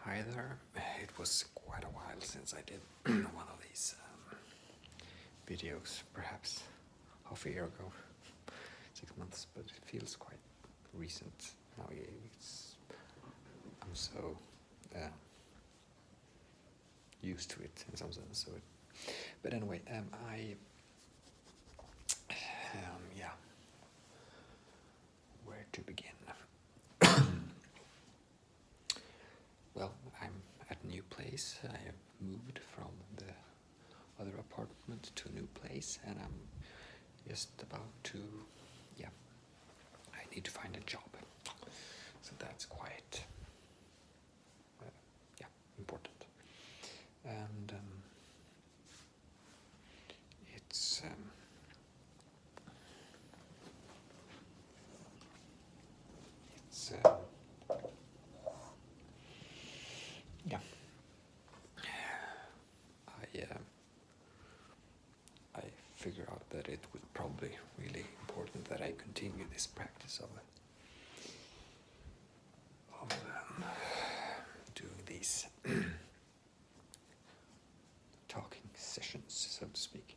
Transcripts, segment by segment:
Hi there. It was quite a while since I did one of these videos, perhaps half a year ago, 6 months, but it feels quite recent now. I'm so used to it in some sense. But anyway, where to begin? Well, I'm at a new place. I have moved from the other apartment to a new place, and I'm just about to, I need to find a job. So that's quite, important. And it's, yeah, I figure out that it would probably really important that I continue this practice of doing these talking sessions, so to speak.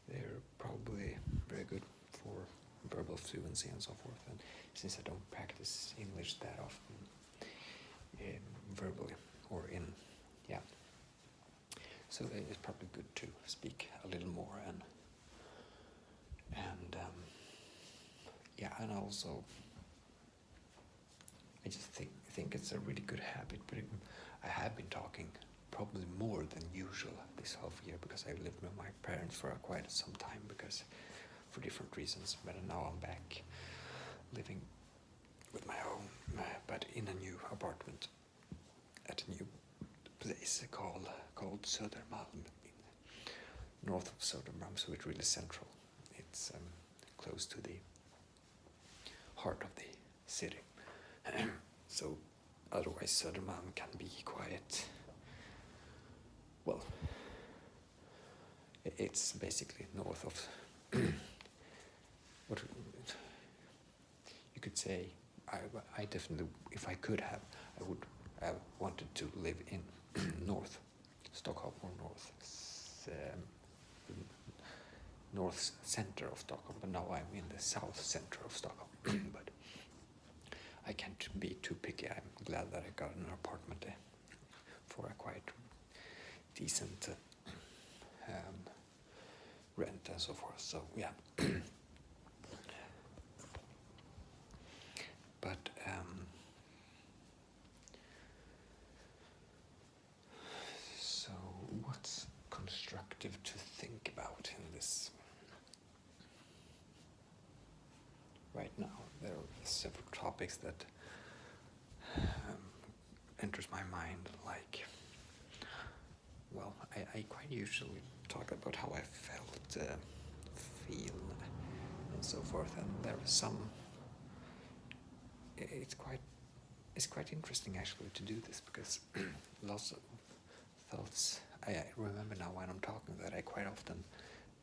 They're probably very good for verbal fluency and so forth. And since I don't practice English that often, verbally or so it's probably good to speak a little more and and also I just think it's a really good habit. But I have been talking probably more than usual this half year because I lived with my parents for quite some time because for different reasons. But now I'm back living with my own, but in a new apartment at a new place called Södermalm, north of Södermalm, so it's really central. It's close to the heart of the city. So otherwise Södermalm can be quite, well, it's basically north of what you could say. I definitely, if I could have, I would have wanted to live in north Stockholm or north center of Stockholm, but now I'm in the south center of Stockholm. But I can't be too picky. I'm glad that I got an apartment for a quite decent rent and so forth. So yeah. But so what's constructive to think about in this? Right now, there are several topics that enters my mind, like, well, I quite usually talk about how I feel, and so forth, and there are some. It's quite interesting actually to do this because lots of thoughts. I remember now when I'm talking that I quite often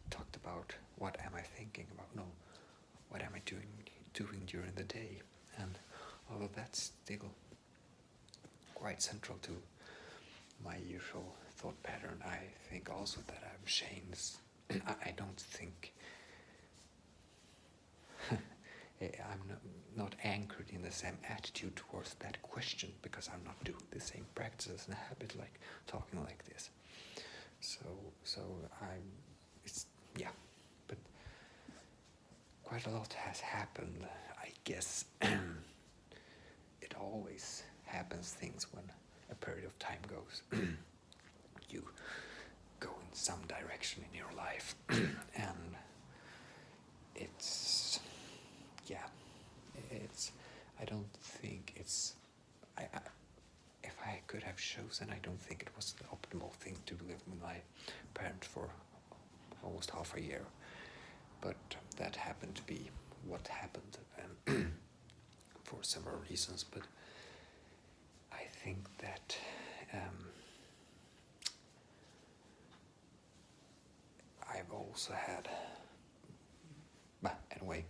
talked about what am I thinking about? No, what am I doing during the day? And although that's still quite central to my usual thought pattern, I think also that I'm changed. I don't think I'm not anchored in the same attitude towards that question because I'm not doing the same practices and habit like talking like this. So but quite a lot has happened, I guess. It always happens things when a period of time goes. You go in some direction in your life, and it's I don't think it's if I could have chosen, I don't think it was the optimal thing to live with my parents for almost half a year. But that happened to be what happened, and for several reasons. But I think that I've also had. But anyway,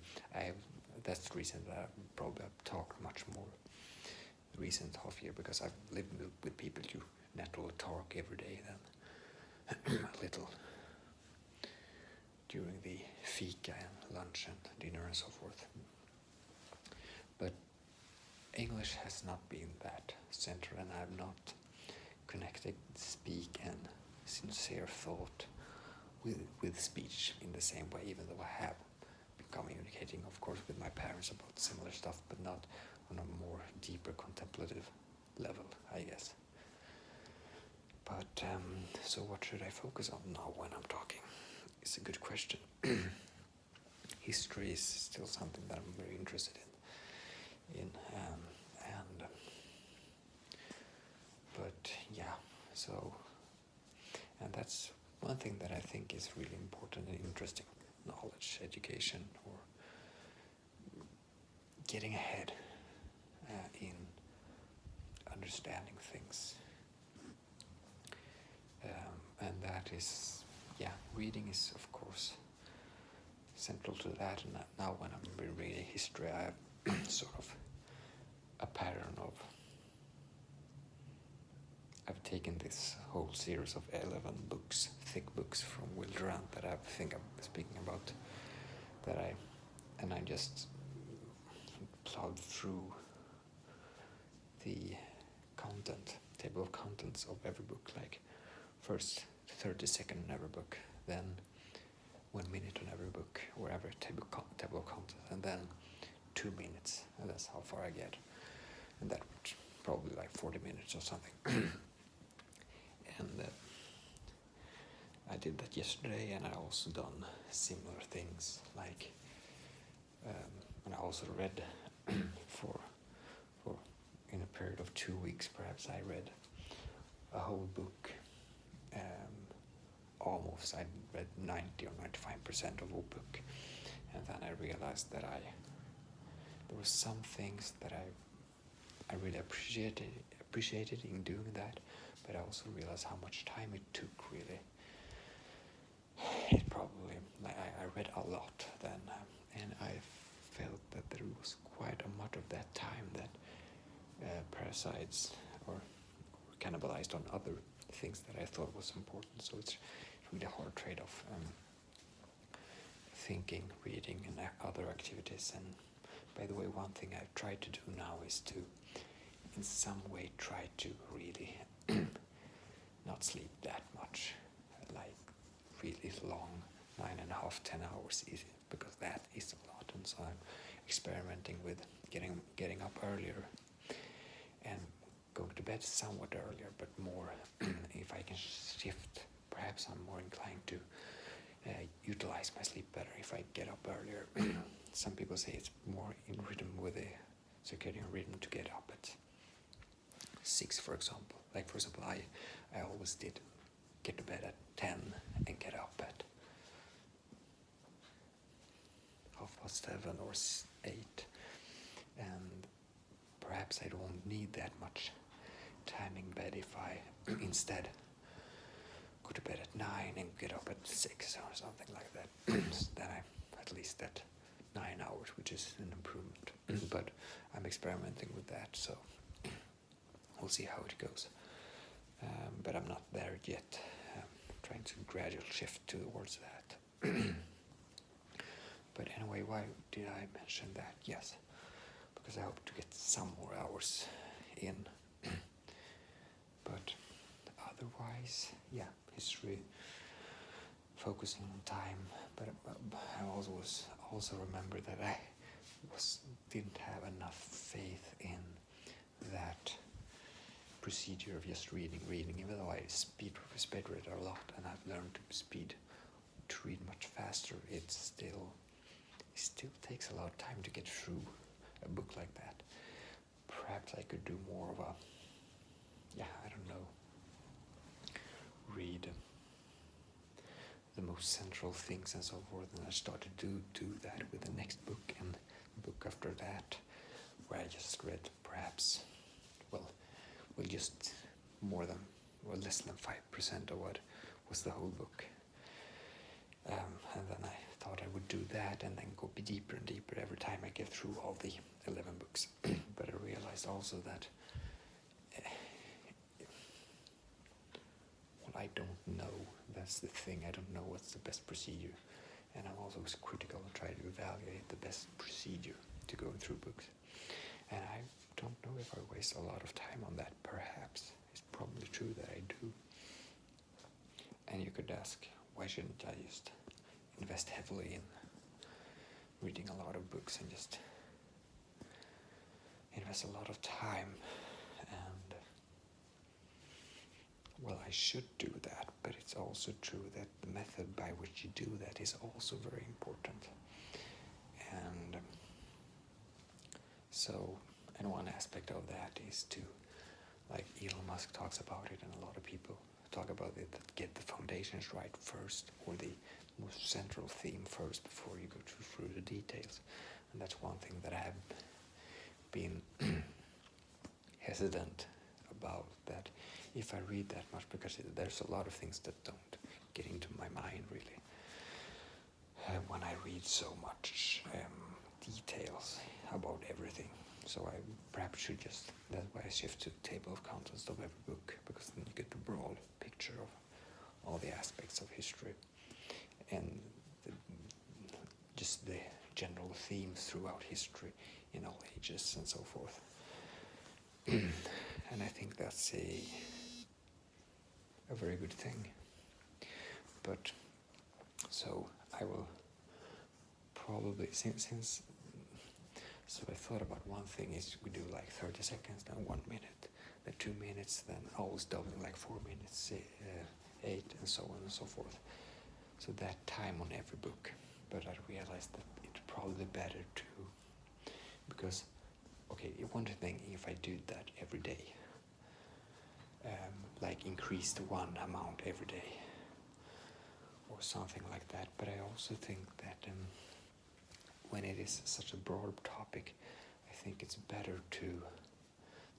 that's the reason that I probably have talked much more recent half year, because I've lived with people you naturally talk every day, then a little during the fika and lunch and dinner and so forth. But English has not been that central, and I have not connected speak and sincere thought with speech in the same way, even though I have been communicating, of course, with my parents about similar stuff, but not on a more deeper contemplative level, I guess. But so what should I focus on now when I'm talking? It's a good question. History is still something that I'm very interested in, but yeah, so, and that's one thing that I think is really important and interesting: knowledge, education, or getting ahead in understanding things. And that is, reading is of course central to that. And now when I'm reading history, I have sort of a pattern of, I've taken this whole series of 11 books, thick books from Will Durant that I think I'm speaking about, and I just plowed through the table of contents of every book, like first 30 seconds on every book, then 1 minute on every book, or every table of contents, and then 2 minutes, and that's how far I get. And that would probably like 40 minutes or something. And I did that yesterday, and I also done similar things, like, and I also read for in a period of 2 weeks, perhaps, I read a whole book. Almost, I read 90 or 95% of a book, and then I realized that there were some things that I really appreciated in doing that, but I also realized how much time it took. Really, it probably, I read a lot then, and I felt that there was quite a much of that time that parasites or cannibalized on other things that I thought was important. So it's really a hard trade-off, thinking, reading, and other activities. And by the way, one thing I've tried to do now is to, in some way, try to really not sleep that much, like really long, 9.5, 10 hours, because that is a lot. And so I'm experimenting with getting up earlier and going to bed somewhat earlier, but more. If I can shift, perhaps I'm more inclined to utilize my sleep better if I get up earlier. Some people say it's more in rhythm with the circadian rhythm to get up at 6, for example. Like, for example, I always did get to bed at 10 and get up at 7:30 or 8, and perhaps I don't need that much time in bed if I instead go to bed at 9 and get up at 6 or something like that. Then I'm at least at 9 hours, which is an improvement. But I'm experimenting with that, so we'll see how it goes. But I'm not there yet. I'm trying to gradually shift towards that. But anyway, why did I mention that? Yes, because I hope to get some more hours in. But otherwise, history, focusing on time. But I also remember that I didn't have enough faith in that procedure of just reading, even though I speed read a lot, and I've learned to read much faster. It still takes a lot of time to get through a book like that. Perhaps I could do more of a, I don't know, read the most central things and so forth, and I started to do that with the next book and the book after that, where I just read perhaps, just less than 5% of what was the whole book. And then I thought I would do that and then go deeper and deeper every time I get through all the 11 books. But I realized also that I don't know. That's the thing. I don't know what's the best procedure. And I'm also critical and try to evaluate the best procedure to go through books. And I don't know if I waste a lot of time on that, perhaps. It's probably true that I do. And you could ask, why shouldn't I just invest heavily in reading a lot of books and just invest a lot of time? And well, I should do that, but it's also true that the method by which you do that is also very important. And and one aspect of that is to, like Elon Musk talks about it, and a lot of people talk about it, that get the foundations right first, or the most central theme first, before you go through the details. And that's one thing that I have been hesitant about, that if I read that much, because there's a lot of things that don't get into my mind really when I read so much details about everything. So I perhaps should just, that's why I shift to table of contents of every book, because then you get the broad picture of all the aspects of history and just the general themes throughout history in all ages and so forth. And I think that's a very good thing. But so I will probably, since so I thought about one thing is we do like 30 seconds, then 1 minute, then 2 minutes, then always doubling like 4 minutes, 8, and so on and so forth. So that time on every book. But I realized that it's probably better to, because, okay, one thing if I do that every day, like increase the one amount every day, or something like that. But I also think that when it is such a broad topic, I think it's better to,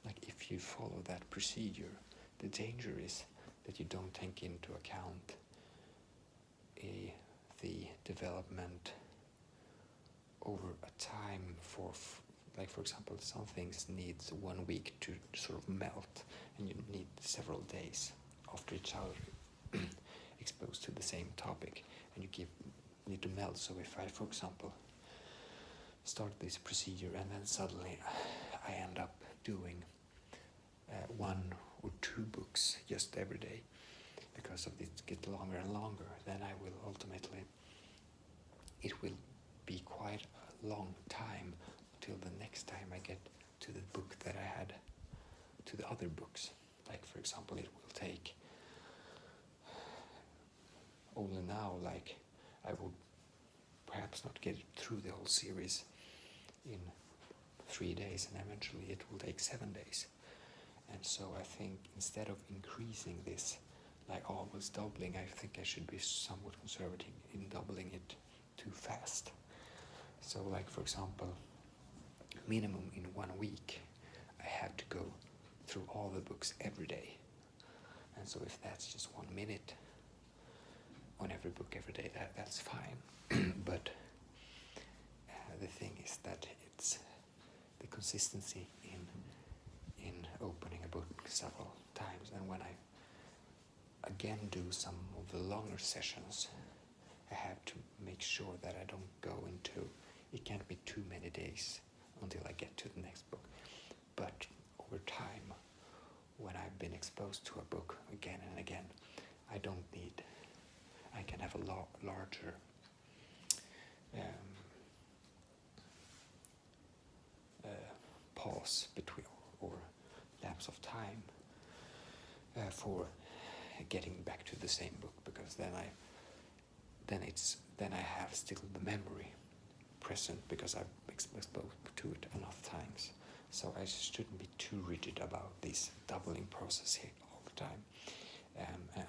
like if you follow that procedure, the danger is that you don't take into account the development over a time for, like for example, some things needs 1 week to sort of melt, and you need several days after each other exposed to the same topic, and you need to melt. So if I, for example, start this procedure and then suddenly I end up doing 1 or 2 books just every day, because of it get longer and longer, then I will ultimately, it will be quite a long time till the next time I get to the book that I had, to the other books. Like for example, it will take only now, like I will perhaps not get through the whole series in 3 days, and eventually it will take 7 days. And so I think instead of increasing this, like always doubling, I think I should be somewhat conservative in doubling it too fast. So like for example, minimum in 1 week, I have to go through all the books every day. And so if that's just 1 minute on every book every day, that's fine. But the thing is that it's the consistency in opening a book several times, and when I again do some of the longer sessions, I have to make sure that I don't go into, it can't be too many days until I get to the next book. But over time, when I've been exposed to a book again and again, I can have a larger pause between, or lapse of time for getting back to the same book, because then I have still the memory present, because I've exposed to it enough times. So I shouldn't be too rigid about this doubling process here all the time,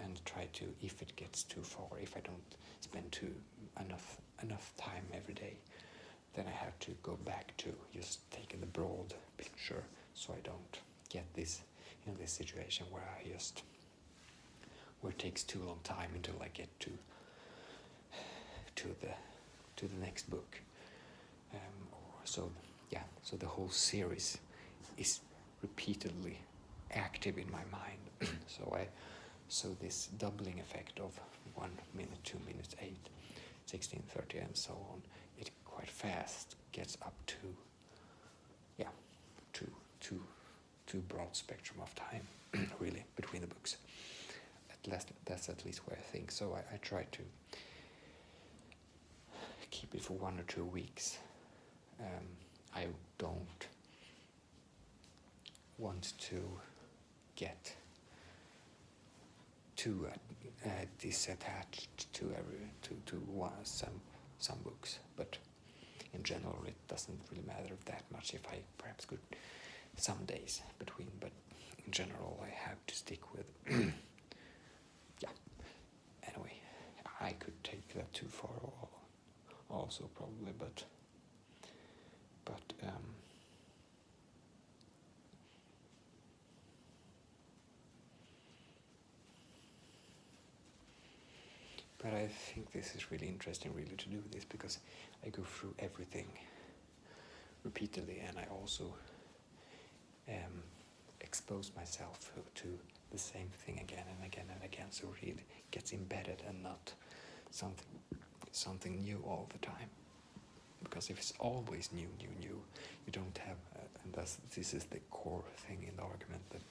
and try to, if it gets too far, if I don't spend enough time every day, then I have to go back to just taking the broad picture, so I don't get this situation where it takes too long time until I get to the next book. So the whole series is repeatedly active in my mind. So So this doubling effect of 1 minute, 2 minutes, 8, 16, 30, and so on, it quite fast gets up to, yeah, too broad spectrum of time, really, between the books. That's at least what I think. So I try to keep it for 1 or 2 weeks. I don't want to get too disattached to some books, but in general it doesn't really matter that much if I perhaps could some days between, but in general I have to stick with yeah. Anyway, I could take that too far also probably, but I think this is really interesting, really, to do this, because I go through everything repeatedly, and I also expose myself to the same thing again and again and again, so it really gets embedded and not something new all the time. Because if it's always new, you don't have, and this is the core thing in the argument that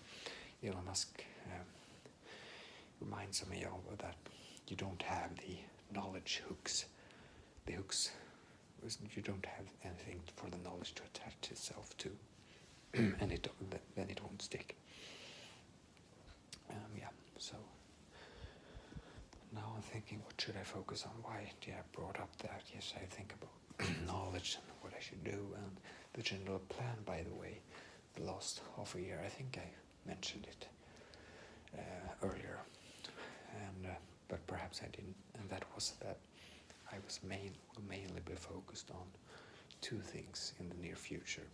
Elon Musk reminds me of, that you don't have the knowledge hooks. The hooks, you don't have anything for the knowledge to attach itself to, and then it won't stick. Yeah, so now I'm thinking, what should I focus on? Why did I brought up that? Yes, I think about knowledge and what I should do, and the general plan, by the way, the last half a year, I think I mentioned it earlier, and but perhaps I didn't, and that was that I was mainly be focused on 2 things in the near future,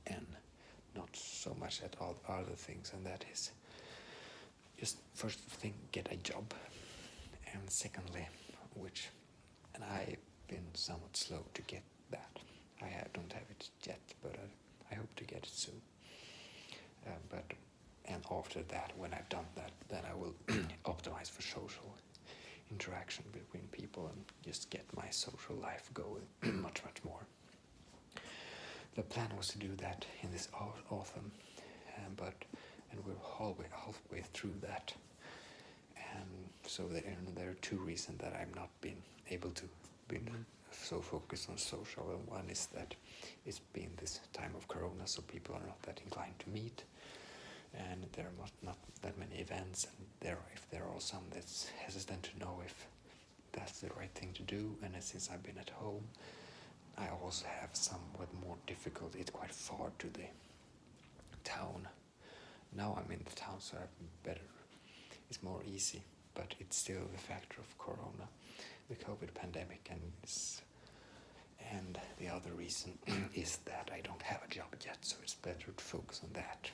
and not so much at all other things, and that is just first thing, get a job, and secondly, and I've been somewhat slow to get that. I don't have it yet, but I hope to get it soon. And after that, when I've done that, then I will optimize for social interaction between people and just get my social life going much more. The plan was to do that in this autumn, and we're halfway through that. And so there are 2 reasons that I've not been able to be so focused on social. And one is that it's been this time of Corona, so people are not that inclined to meet, and there are not that many events, and if there are some that's hesitant to know if that's the right thing to do. And since I've been at home, I also have somewhat more difficulty. It's quite far to the town. Now I'm in the town, so it's more easy, but it's still the factor of Corona, the COVID pandemic, and the other reason is that I don't have a job yet, so it's better to focus on that.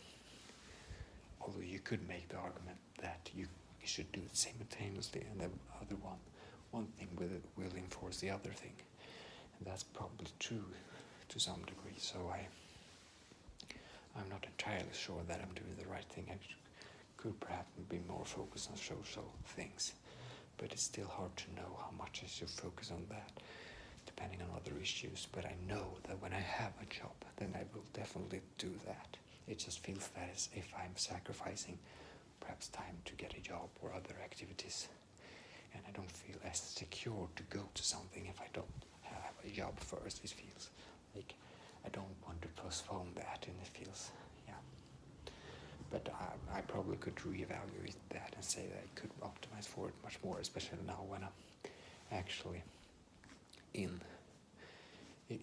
Although you could make the argument that you should do it simultaneously, and the other one thing will enforce the other thing, and that's probably true to some degree. So I'm not entirely sure that I'm doing the right thing. I could perhaps be more focused on social things, but it's still hard to know how much I should focus on that, depending on other issues. But I know that when I have a job, then I will definitely do that. It just feels that as if I'm sacrificing perhaps time to get a job or other activities, and I don't feel as secure to go to something if I don't have a job first. It feels like I don't want to postpone that, and it feels, yeah. But I probably could reevaluate that and say that I could optimize for it much more, especially now when I'm actually in the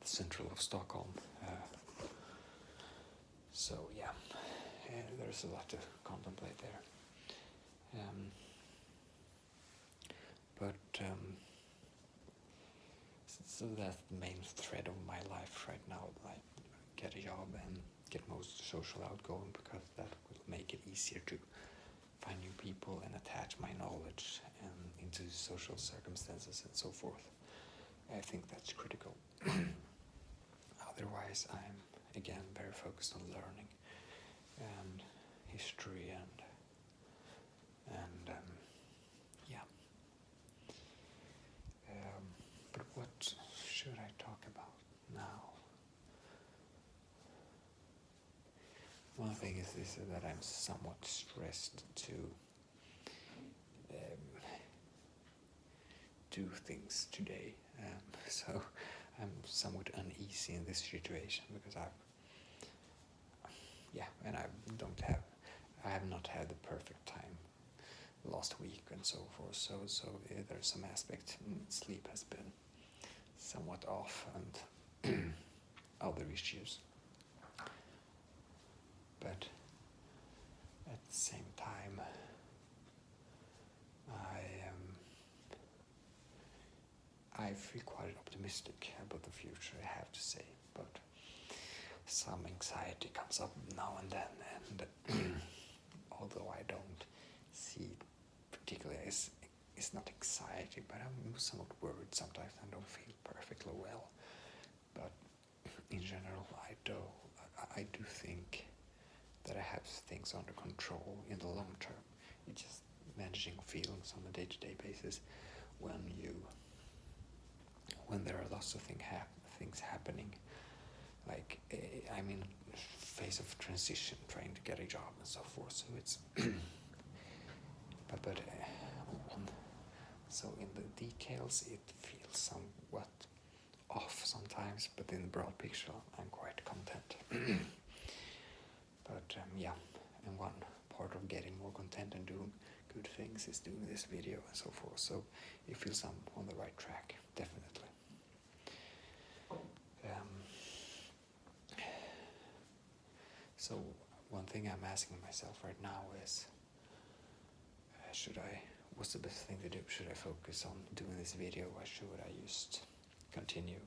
central of Stockholm. So yeah, there's a lot to contemplate there. So that's the main thread of my life right now. Like, get a job and get most social outgoing, because that will make it easier to find new people and attach my knowledge into social circumstances and so forth. I think that's critical. Otherwise, I'm again very focused on learning and history and one thing is this, that I'm somewhat stressed to do things today. So I'm somewhat uneasy in this situation because I have not had the perfect time last week and so forth. So there's some aspect. Sleep has been somewhat off and other issues. But at the same time, I feel quite optimistic about the future, I have to say, but some anxiety comes up now and then, and although I don't see it particularly as, it's not anxiety, but I'm somewhat worried sometimes. I don't feel perfectly well, but in general I do think that I have things under control in the long term. It's just managing feelings on a day-to-day basis when there are lots of things happening, like I'm in a phase of transition, trying to get a job and so forth. So it's so in the details it feels somewhat off sometimes, but in the broad picture I'm quite content. But and one part of getting more content and doing good things is doing this video and so forth. So it feels I'm on the right track, definitely. So one thing I'm asking myself right now is, what's the best thing to do? Should I focus on doing this video, or should I just continue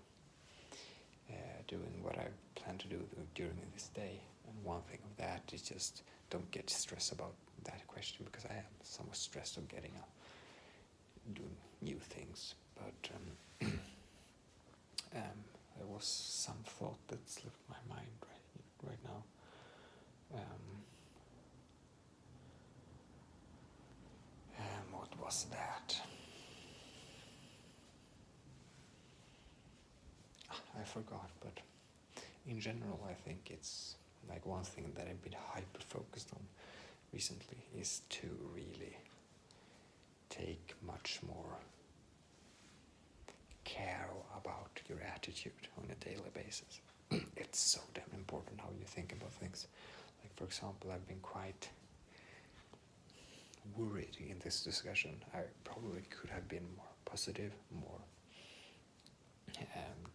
doing what I plan to do during this day? And one thing of that is just don't get stressed about that question, because I am somewhat stressed of doing new things. But there was some thought that slipped my mind right now. What was that? I forgot, but in general I think it's like one thing that I've been hyper-focused on recently is to really take much more care about your attitude on a daily basis. It's so damn important how you think about things. Like, for example, I've been quite worried in this discussion. I probably could have been more positive, more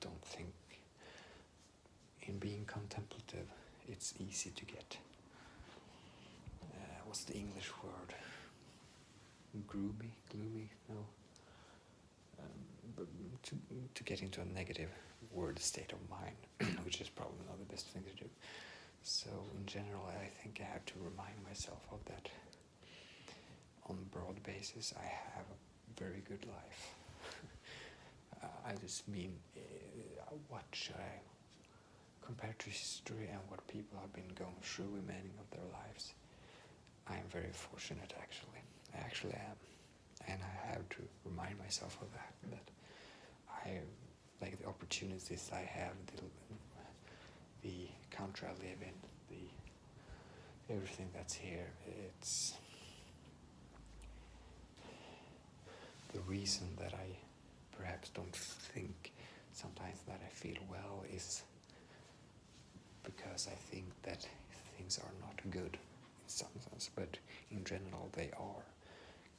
don't think in being contemplative it's easy to get what's the English word, gloomy, no, but to get into a negative word state of mind, which is probably not the best thing to do. So in general I think I have to remind myself of that. On a broad basis I have a very good life. I just mean, what should I, compared to history and what people have been going through in many of their lives, I am very fortunate actually. I actually am. And I have to remind myself of that I, like the opportunities I have, the country I live in, everything that's here, it's the reason that I perhaps don't think sometimes that I feel well is because I think that things are not good in some sense, but in general they are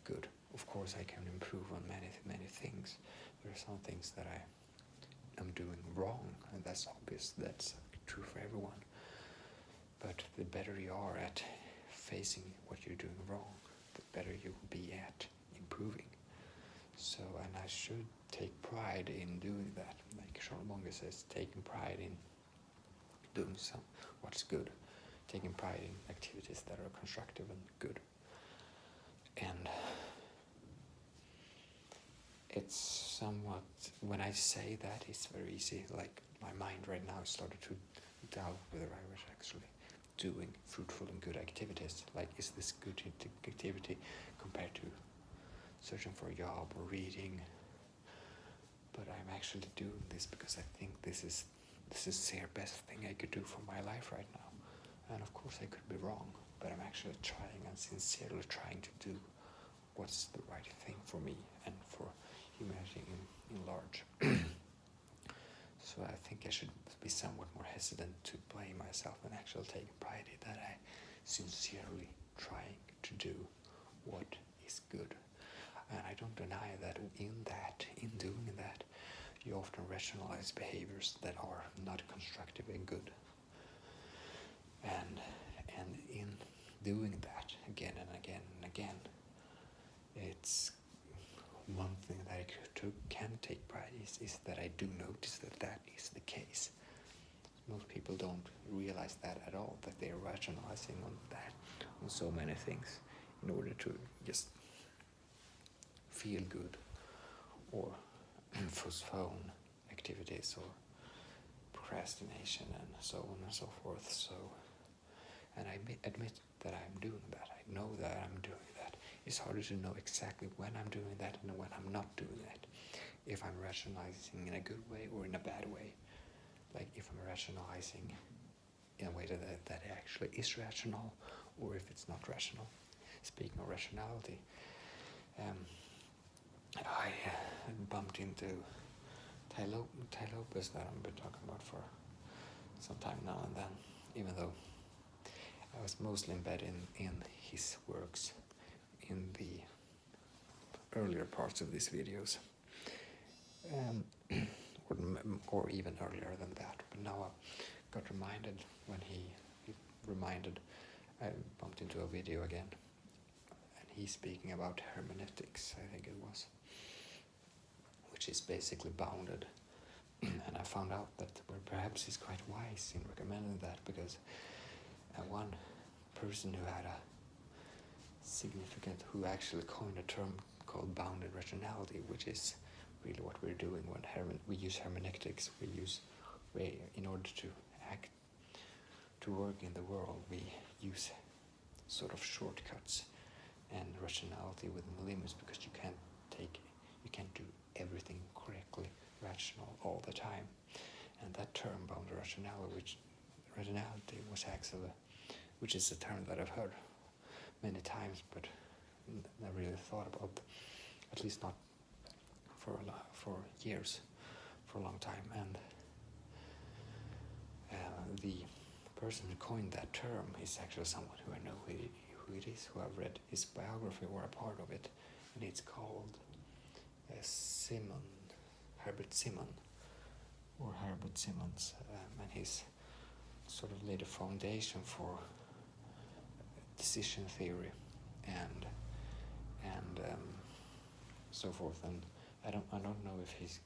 good. Of course I can improve on many things. There are some things that I am doing wrong, and that's obvious, that's true for everyone. But the better you are at facing what you're doing wrong, the better you will be at improving. So, and I should take pride in doing that. Like Charles Munger says, taking pride in doing what's good, taking pride in activities that are constructive and good. And it's somewhat, when I say that, it's very easy. Like my mind right now started to doubt whether I was actually doing fruitful and good activities. Like, is this good activity compared to searching for a job or reading? But I'm actually doing this because I think this is the best thing I could do for my life right now. And of course I could be wrong, but I'm actually trying and sincerely trying to do what's the right thing for me and for humanity in large. So I think I should be somewhat more hesitant to blame myself and actually take pride in that I sincerely trying to do what is good. And I don't deny that in doing that, you often rationalize behaviors that are not constructive and good. And in doing that again and again and again, it's one thing that I can take pride is that I do notice that is the case. Most people don't realize that at all, that they're rationalizing on that, on so many things, in order to just feel good or postpone activities or procrastination and so on and so forth. So, and I admit that I'm doing that. I know that I'm doing that. It's harder to know exactly when I'm doing that and when I'm not doing that. If I'm rationalizing in a good way or in a bad way. Like if I'm rationalizing in a way that actually is rational, or if it's not rational. Speaking of rationality, I bumped into Tai Lopez that I've been talking about for some time now and then, even though I was mostly embedded in his works in the earlier parts of these videos, or even earlier than that. But now I got reminded when he reminded, I bumped into a video again, and he's speaking about hermeneutics, I think it was, which is basically bounded. And I found out that perhaps he's quite wise in recommending that, because one person who had a significant, who actually coined a term called bounded rationality, which is really what we're doing when we use hermeneutics. In order to act, to work in the world, we use sort of shortcuts and rationality within the limits, because you can't do everything correctly rational all the time. And that term, bounded rationality, which is a term that I've heard many times, but never really thought about, at least not for years, for a long time. And the person who coined that term is actually someone who I know who it is, who I've read his biography or a part of it, and it's called Herbert Simmons, and he's sort of laid a foundation for decision theory and so forth. And I don't know if he's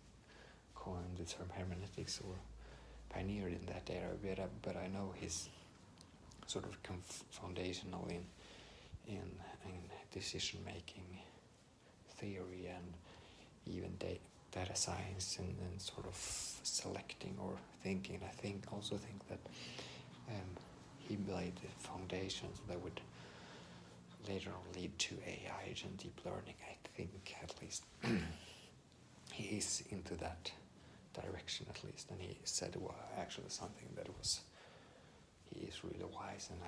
coined the term hermeneutics or pioneered in that area, but I know he's sort of foundational in decision making theory and even data science and sort of selecting or thinking. I also think that he laid the foundations that would later on lead to AI and deep learning. I think, at least he is into that direction, at least, and he said actually something that he is really wise. And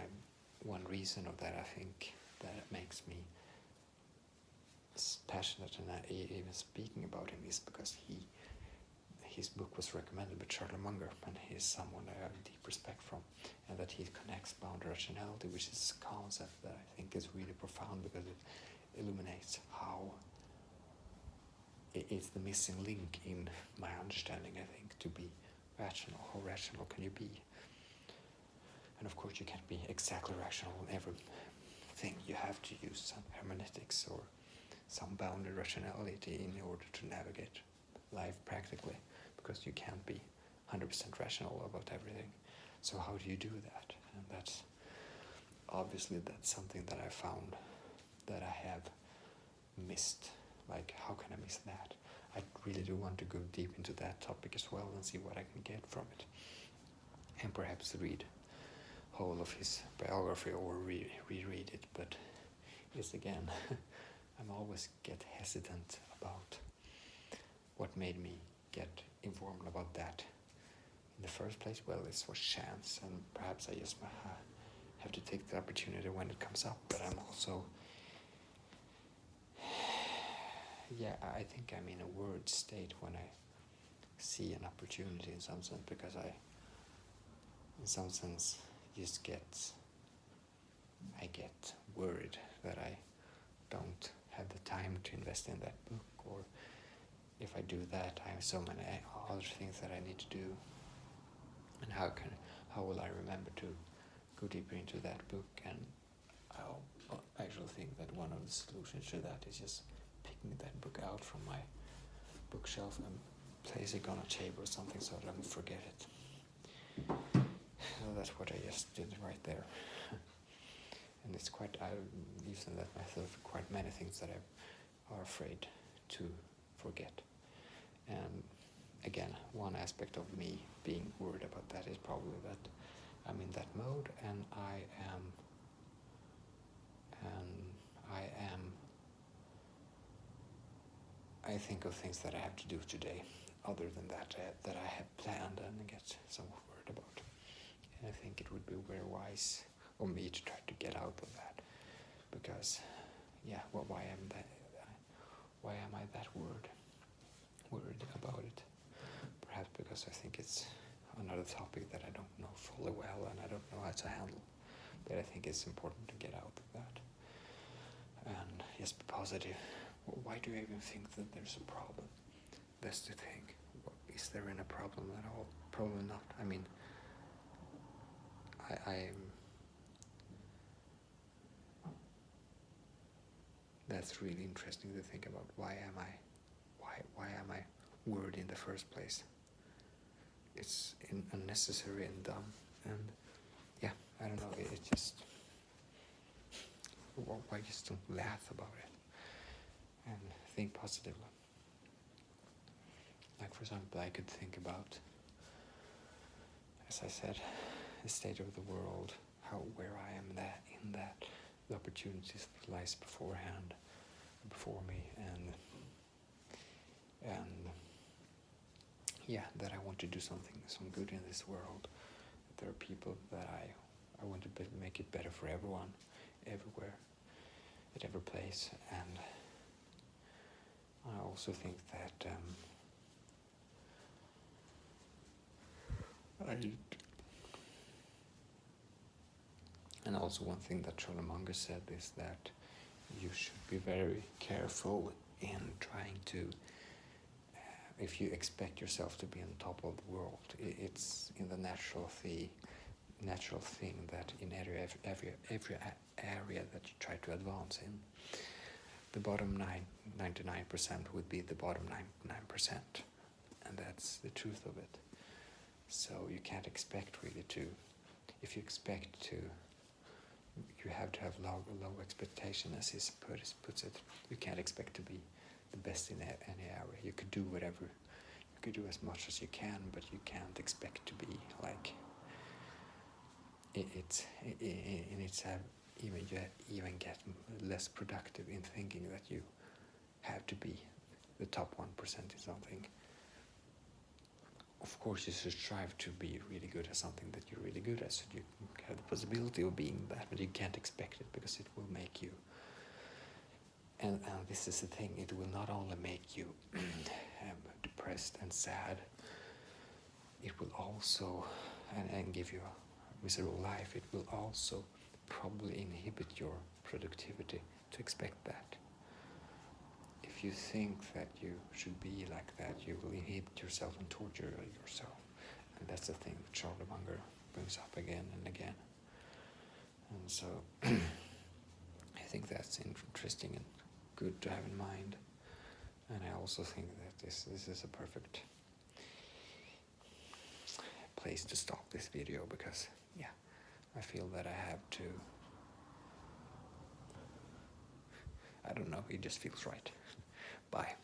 one reason of that, I think, that makes me passionate and even speaking about him is because his book was recommended by Charlie Munger, and he's someone I have deep respect from, and that he connects bounded rationality, which is a concept that I think is really profound, because it illuminates how it's the missing link in my understanding, I think, to be rational. How rational can you be? And of course you can't be exactly rational in everything. You have to use some hermeneutics or some bounded rationality in order to navigate life practically, because you can't be 100% rational about everything. So how do you do that? And that's something that I found that I have missed. Like, how can I miss that? I really do want to go deep into that topic as well and see what I can get from it, and perhaps read whole of his biography or reread it. But it's again I'm always get hesitant about what made me get informed about that in the first place. Well, it was chance, and perhaps I just have to take the opportunity when it comes up. But I'm also, yeah, I think I'm in a worried state when I see an opportunity in some sense, because I, in some sense, I get worried that I don't have the time to invest in that book, or if I do that, I have so many other things that I need to do, and how will I remember to go deeper into that book? And I actually think that one of the solutions to that is just picking that book out from my bookshelf and place it on a table or something so I don't forget it. So that's what I just did right there. And it's quite, I'm using that method for quite many things that I are afraid to forget. And again, one aspect of me being worried about that is probably that I'm in that mode, and I think of things that I have to do today, other than that I have planned, and I get somewhat worried about. And I think it would be very wise of me to try to get out of that, because, yeah, well, why am I that worried about it? Perhaps because I think it's another topic that I don't know fully well, and I don't know how to handle. But I think it's important to get out of that and just be positive. Why do I even think that there's a problem? That's the thing. Is there any problem at all? Probably not. I mean, that's really interesting to think about. Why am I worried in the first place? It's unnecessary and dumb, and yeah, I don't know. It just, why just don't laugh about it and think positively? Like, for example, I could think about, as I said, the state of the world, where I am in that, the opportunities that lies before me, and yeah, that I want to do some good in this world. There are people that I want to make it better for everyone, everywhere, at every place. And I also think that and also one thing that Charlie Munger said is that you should be very careful in trying to, if you expect yourself to be on top of the world, it's in the natural thing that in every area that you try to advance in, the bottom 99% would be the bottom 99%, and that's the truth of it. So you can't expect really to, if you expect to, you have to have low expectation, as he puts it. You can't expect to be the best in any area. You could do whatever, you could do as much as you can, but you can't expect to be like, even get less productive in thinking that you have to be the top 1% in something. Of course, you should strive to be really good at something that you're really good at, so you have the possibility of being that, but you can't expect it, because it will make you, and this is the thing, it will not only make you depressed and sad, it will also, and give you a miserable life, it will also probably inhibit your productivity to expect that. If you think that you should be like that, you will inhibit yourself and torture yourself. And that's the thing that Charlie Munger brings up again and again. And so I think that's interesting and good to have in mind. And I also think that this is a perfect place to stop this video, because, yeah, I feel that I have to, I don't know, it just feels right. Bye.